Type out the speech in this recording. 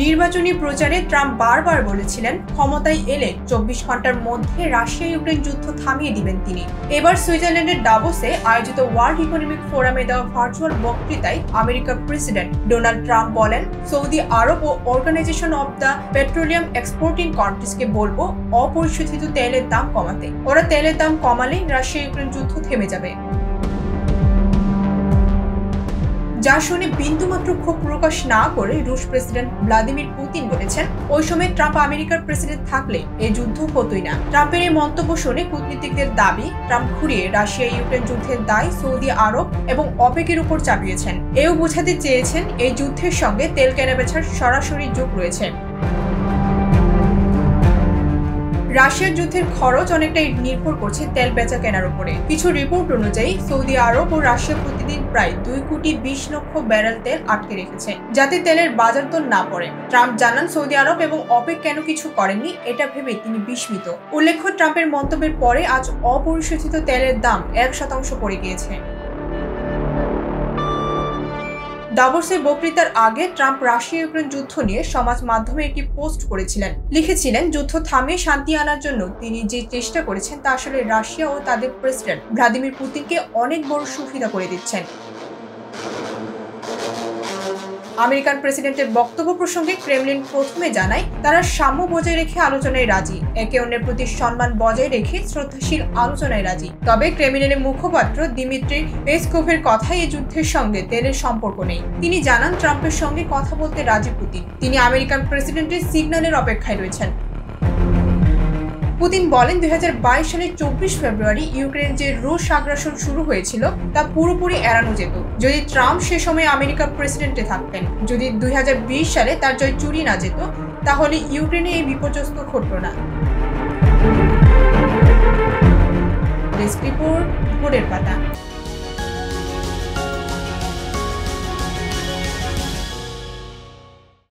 নির্বাচনী প্রচারে ট্রাম্প বারবার বলেছিলেন ক্ষমতায় এলে ২৪ ঘন্টার মধ্যে রাশিয়া ইউক্রেন যুদ্ধ থামিয়ে দিবেন তিনি। এবার সুইজারল্যান্ডের ডাভোসে আয়োজিত ওয়ার্ল্ড ইকোনমিক ফোরামে দেওয়া ভার্চুয়াল বক্তৃতায় আমেরিকার প্রেসিডেন্ট ডোনাল্ড ট্রাম্প বলেন, সৌদি আরব ও organisation of the petroleum exporting কান্ট্রিজকে বলবো অপরিশোধিত তেলের দাম কমাতে। ওরা তেলের দাম কমালেই রাশিয়া ইউক্রেন যুদ্ধ থেমে যাবে। যা শুনে বিন্দুমাত্র ক্ষোভ প্রকাশ না করে রুশ প্রেসিডেন্ট ভ্লাদিমির পুতিন বলেছেন, ওই সময় ট্রাম্প আমেরিকার প্রেসিডেন্ট থাকলে এই যুদ্ধ হতোই না। ট্রাম্পের এই মন্তব্য শুনে কূটনীতিকদের দাবি, ট্রাম্প ঘুরিয়ে রাশিয়া ইউক্রেন যুদ্ধের দায় সৌদি আরব এবং অপেকের উপর চাপিয়েছেন। এও বোঝাতে চেয়েছেন এই যুদ্ধের সঙ্গে তেল কেনাবেচার সরাসরি যোগ রয়েছে। রাশিয়ার যুদ্ধের খরচ অনেকটাই নির্ভর করছে তেল বেচা কেনার উপরে। কিছু রিপোর্ট অনুযায়ী সৌদি আরব ও রাশিয়া প্রতিদিন প্রায় 2,20,00,000 ব্যারেল তেল আটকে রেখেছে, যাতে তেলের বাজার দর না পড়ে। ট্রাম্প জানান, সৌদি আরব এবং অপেক কেন কিছু করেননি এটা ভেবে তিনি বিস্মিত। উল্লেখ্য, ট্রাম্পের মন্তব্যের পরে আজ অপরিশোধিত তেলের দাম 1% পড়ে গিয়েছে। দাভোসের বক্তৃতার আগে ট্রাম্প রাশিয়া ইউক্রেন যুদ্ধ নিয়ে সমাজ মাধ্যমে একটি পোস্ট করেছিলেন। লিখেছিলেন, যুদ্ধ থামিয়ে শান্তি আনার জন্য তিনি যে চেষ্টা করেছেন তা আসলে রাশিয়া ও তাদের প্রেসিডেন্ট ভ্লাদিমির পুতিনকে অনেক বড় সুবিধা করে দিচ্ছেন। আমেরিকান প্রেসিডেন্টের বক্তব্য প্রসঙ্গে ক্রেমলিন প্রথমে জানায়, তারা সাম্য বজায় রেখে আলোচনায় রাজি, একে অন্যের প্রতি সম্মান বজায় রেখে শ্রদ্ধাশীল আলোচনায় রাজি। তবে ক্রেমলিনের মুখপাত্র দিমিত্রি পেসকোভের কথায় এই যুদ্ধের সঙ্গে তেলের সম্পর্ক নেই। তিনি জানান, ট্রাম্পের সঙ্গে কথা বলতে রাজি পুতিন। তিনি আমেরিকান প্রেসিডেন্টের সিগন্যালের অপেক্ষায় রয়েছেন। পুতিন বলেন, 2022 সালের 24 ফেব্রুয়ারি ইউক্রেন যে রুশ আগ্রাসন শুরু হয়েছিল তা পুরোপুরি এড়ানো যেত যদি ট্রাম্প সে সময় আমেরিকার প্রেসিডেন্টে থাকতেন। যদি 2020 সালে তার জয় চুরি না যেত, তাহলে ইউক্রেনে এই বিপর্যস্ত ঘটল না। ডেস্ক রিপোর্ট, ভোরের পাতা।